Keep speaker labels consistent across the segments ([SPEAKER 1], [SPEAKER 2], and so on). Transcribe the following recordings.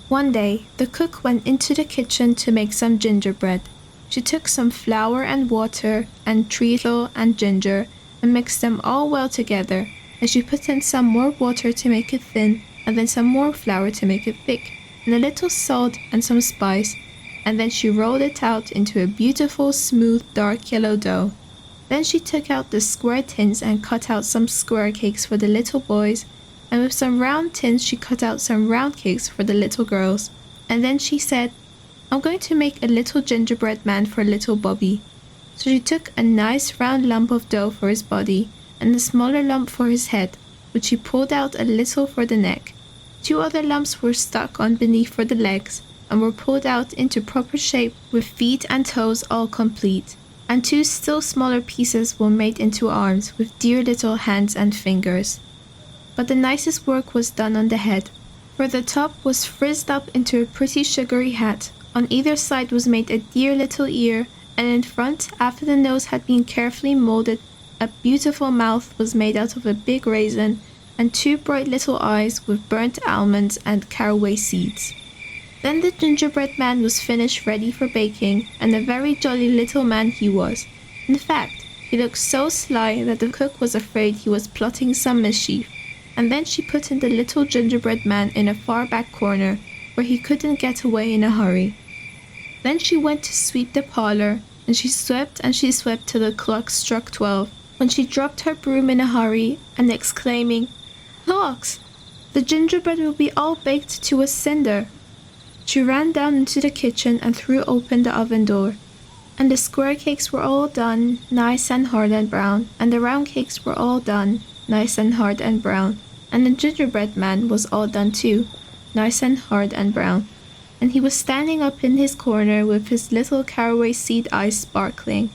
[SPEAKER 1] One day, the cook went into the kitchen to make some gingerbread. She took some flour and water and treacle and ginger and mixed them all well together, and she put in some more water to make it thin, and then some more flour to make it thick, and a little salt and some spice, and then she rolled it out into a beautiful, smooth, dark yellow dough. Then she took out the square tins and cut out some square cakes for the little boys, and with some round tins she cut out some round cakes for the little girls. And then she said, "I'm going to make a little gingerbread man for little Bobby." So she took a nice round lump of dough for his body, and a smaller lump for his head, which she pulled out a little for the neck. 2 other lumps were stuck on beneath for the legs, and were pulled out into proper shape with feet and toes all complete. And 2 still smaller pieces were made into arms with dear little hands and fingers. But the nicest work was done on the head, for the top was frizzed up into a pretty sugary hat. On either side was made a dear little ear, and in front, after the nose had been carefully molded, a beautiful mouth was made out of a big raisin, and 2 bright little eyes with burnt almonds and caraway seeds. Then the gingerbread man was finished ready for baking, and a very jolly little man he was. In fact, he looked so sly that the cook was afraid he was plotting some mischief. And then she put in the little gingerbread man in a far back corner, where he couldn't get away in a hurry. Then she went to sweep the parlor, and she swept till the clock struck 12, when she dropped her broom in a hurry, and exclaiming, "Lawks! The gingerbread will be all baked to a cinder." She ran down into the kitchen and threw open the oven door. And the square cakes were all done, nice and hard and brown, and the round cakes were all done, nice and hard and brown, and the gingerbread man was all done too, nice and hard and brown, and he was standing up in his corner with his little caraway seed eyes sparkling,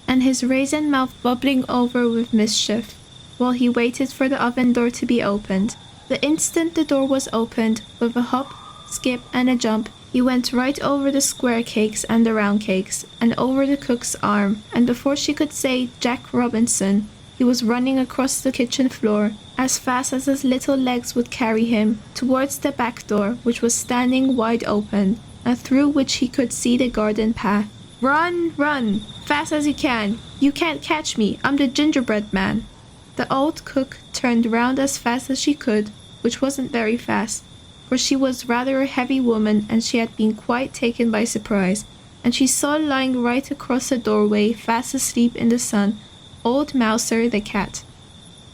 [SPEAKER 1] and his raisin mouth bubbling over with mischief, while he waited for the oven door to be opened. The instant the door was opened, with a hop, skip, and a jump, he went right over the square cakes and the round cakes, and over the cook's arm, and before she could say "Jack Robinson," he was running across the kitchen floor, as fast as his little legs would carry him, towards the back door, which was standing wide open, and through which he could see the garden path. "Run, run, fast as you can! You can't catch me, I'm the gingerbread man!" The old cook turned round as fast as she could, which wasn't very fast, for she was rather a heavy woman and she had been quite taken by surprise, and she saw lying right across the doorway, fast asleep in the sun, old Mouser the cat.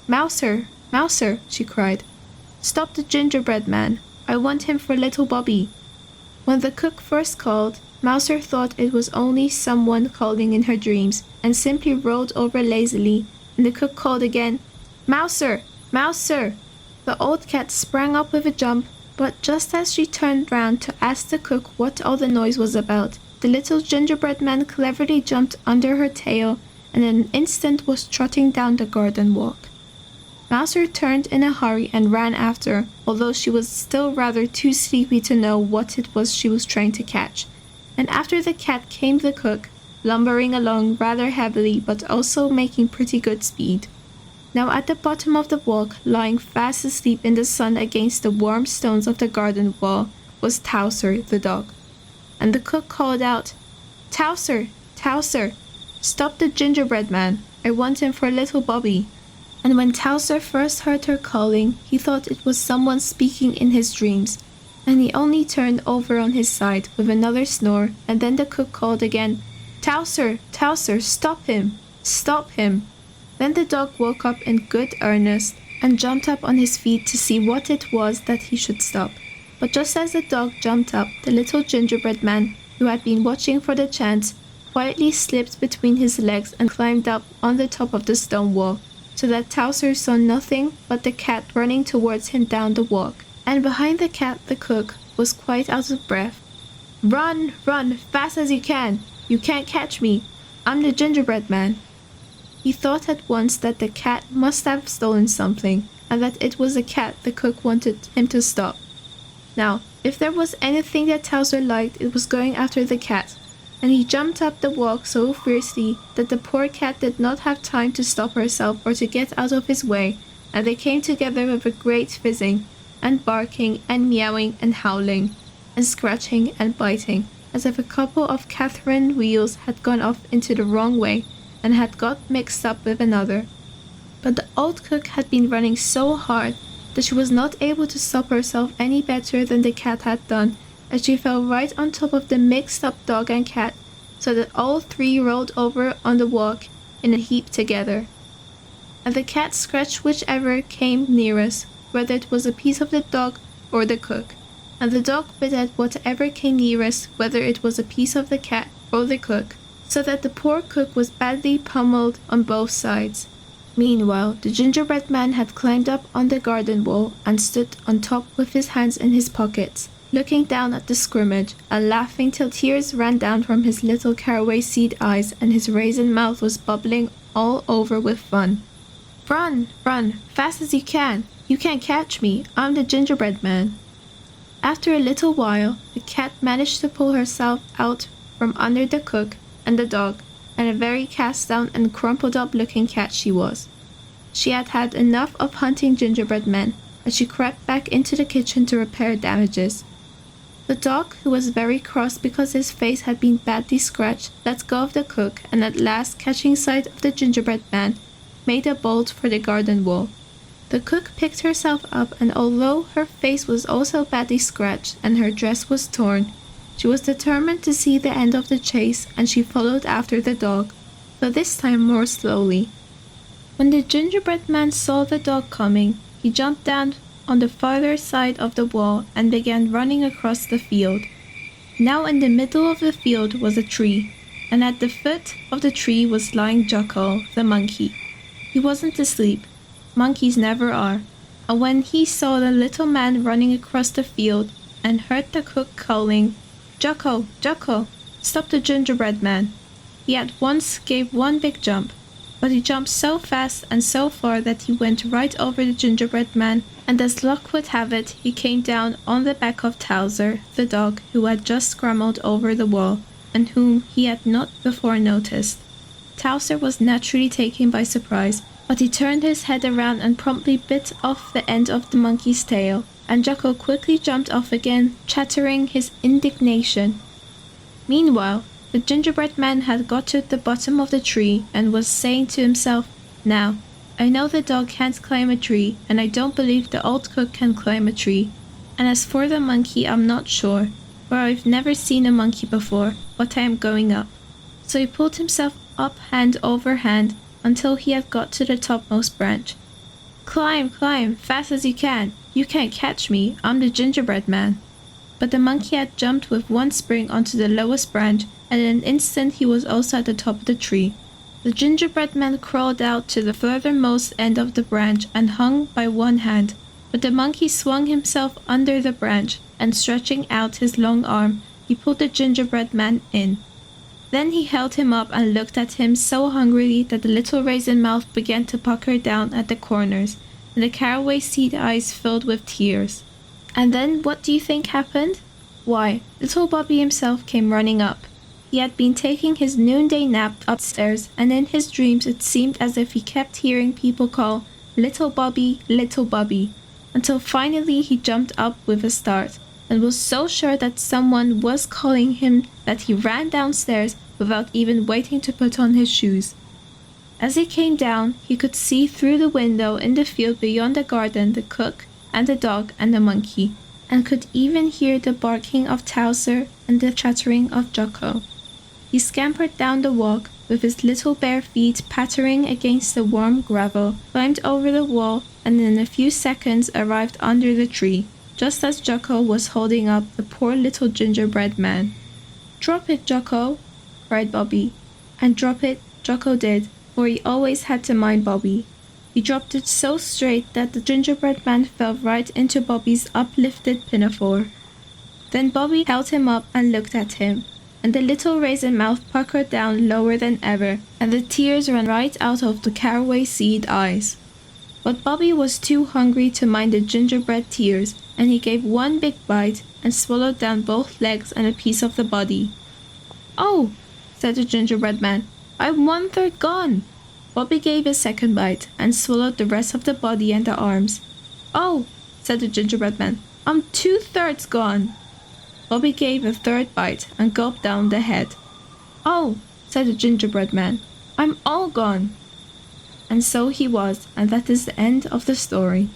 [SPEAKER 1] "Mouser, Mouser," she cried, "stop the gingerbread man. I want him for little Bobby." When the cook first called, Mouser thought it was only someone calling in her dreams, and simply rolled over lazily, and the cook called again, "Mouser, Mouser." The old cat sprang up with a jump, but just as she turned round to ask the cook what all the noise was about, the little gingerbread man cleverly jumped under her tail, and in an instant was trotting down the garden walk. Mouser turned in a hurry and ran after, although she was still rather too sleepy to know what it was she was trying to catch. And after the cat came the cook, lumbering along rather heavily but also making pretty good speed. Now at the bottom of the walk, lying fast asleep in the sun against the warm stones of the garden wall, was Towser the dog. And the cook called out, "Towser, Towser, stop the gingerbread man. I want him for little Bobby." And when Towser first heard her calling, he thought it was someone speaking in his dreams, and he only turned over on his side with another snore, and then the cook called again, "Towser, Towser, stop him, stop him." Then the dog woke up in good earnest, and jumped up on his feet to see what it was that he should stop. But just as the dog jumped up, the little gingerbread man, who had been watching for the chance, quietly slipped between his legs and climbed up on the top of the stone wall, so that Towser saw nothing but the cat running towards him down the walk. And behind the cat the cook was quite out of breath. "Run, run, fast as you can! You can't catch me! I'm the gingerbread man!" He thought at once that the cat must have stolen something, and that it was the cat the cook wanted him to stop. Now, if there was anything that Towser liked, it was going after the cat, and he jumped up the walk so fiercely that the poor cat did not have time to stop herself or to get out of his way, and they came together with a great fizzing, and barking, and meowing, and howling, and scratching and biting, as if a couple of Catherine wheels had gone off into the wrong way and had got mixed up with another. But the old cook had been running so hard that she was not able to stop herself any better than the cat had done, as she fell right on top of the mixed-up dog and cat, so that all three rolled over on the walk in a heap together. And the cat scratched whichever came nearest, whether it was a piece of the dog or the cook, and the dog bit at whatever came nearest, whether it was a piece of the cat or the cook, so that the poor cook was badly pummeled on both sides. Meanwhile, the gingerbread man had climbed up on the garden wall and stood on top with his hands in his pockets, looking down at the scrimmage and laughing till tears ran down from his little caraway seed eyes and his raisin mouth was bubbling all over with fun. "Run, run, fast as you can! You can't catch me, I'm the gingerbread man." After a little while, the cat managed to pull herself out from under the cook and the dog, and a very cast-down and crumpled-up looking cat she was. She had had enough of hunting gingerbread men, and she crept back into the kitchen to repair damages. The dog, who was very cross because his face had been badly scratched, let go of the cook, and at last, catching sight of the gingerbread man, made a bolt for the garden wall. The cook picked herself up, and although her face was also badly scratched and her dress was torn, she was determined to see the end of the chase, and she followed after the dog, though this time more slowly. When the gingerbread man saw the dog coming, he jumped down on the farther side of the wall and began running across the field. Now in the middle of the field was a tree, and at the foot of the tree was lying Jocko, the monkey. He wasn't asleep. Monkeys never are. And when he saw the little man running across the field and heard the cook calling, "Jocko, Jocko, stop the gingerbread man," he at once gave one big jump. But he jumped so fast and so far that he went right over the gingerbread man, and as luck would have it, he came down on the back of Towser, the dog, who had just scrambled over the wall, and whom he had not before noticed. Towser was naturally taken by surprise, but he turned his head around and promptly bit off the end of the monkey's tail, and Jocko quickly jumped off again, chattering his indignation. Meanwhile, the gingerbread man had got to the bottom of the tree and was saying to himself, "Now, I know the dog can't climb a tree, and I don't believe the old cook can climb a tree. And as for the monkey, I'm not sure, for I've never seen a monkey before, but I am going up." So he pulled himself up hand over hand until he had got to the topmost branch. "Climb, climb, fast as you can! You can't catch me, I'm the gingerbread man." But the monkey had jumped with one spring onto the lowest branch, and in an instant he was also at the top of the tree. The gingerbread man crawled out to the furthermost end of the branch and hung by one hand, but the monkey swung himself under the branch, and stretching out his long arm, he pulled the gingerbread man in. Then he held him up and looked at him so hungrily that the little raisin mouth began to pucker down at the corners, and the caraway seed eyes filled with tears. And then what do you think happened? Why, little Bobby himself came running up. He had been taking his noonday nap upstairs, and in his dreams it seemed as if he kept hearing people call, "Little Bobby, little Bobby," until finally he jumped up with a start, and was so sure that someone was calling him that he ran downstairs without even waiting to put on his shoes. As he came down, he could see through the window in the field beyond the garden the cook and the dog and the monkey, and could even hear the barking of Towser and the chattering of Jocko. He scampered down the walk, with his little bare feet pattering against the warm gravel, climbed over the wall, and in a few seconds arrived under the tree, just as Jocko was holding up the poor little gingerbread man. "Drop it, Jocko!" cried Bobby. And drop it Jocko did, for he always had to mind Bobby. He dropped it so straight that the gingerbread man fell right into Bobby's uplifted pinafore. Then Bobby held him up and looked at him, and the little raisin mouth puckered down lower than ever, and the tears ran right out of the caraway seed eyes. But Bobby was too hungry to mind the gingerbread tears, and he gave one big bite and swallowed down both legs and a piece of the body. "Oh," said the gingerbread man, "I'm 1/3 gone." Bobby gave a second bite and swallowed the rest of the body and the arms. "Oh," said the gingerbread man, "I'm 2/3 gone." Bobby gave a third bite and gulped down the head. "Oh," said the gingerbread man, "I'm all gone." And so he was, and that is the end of the story.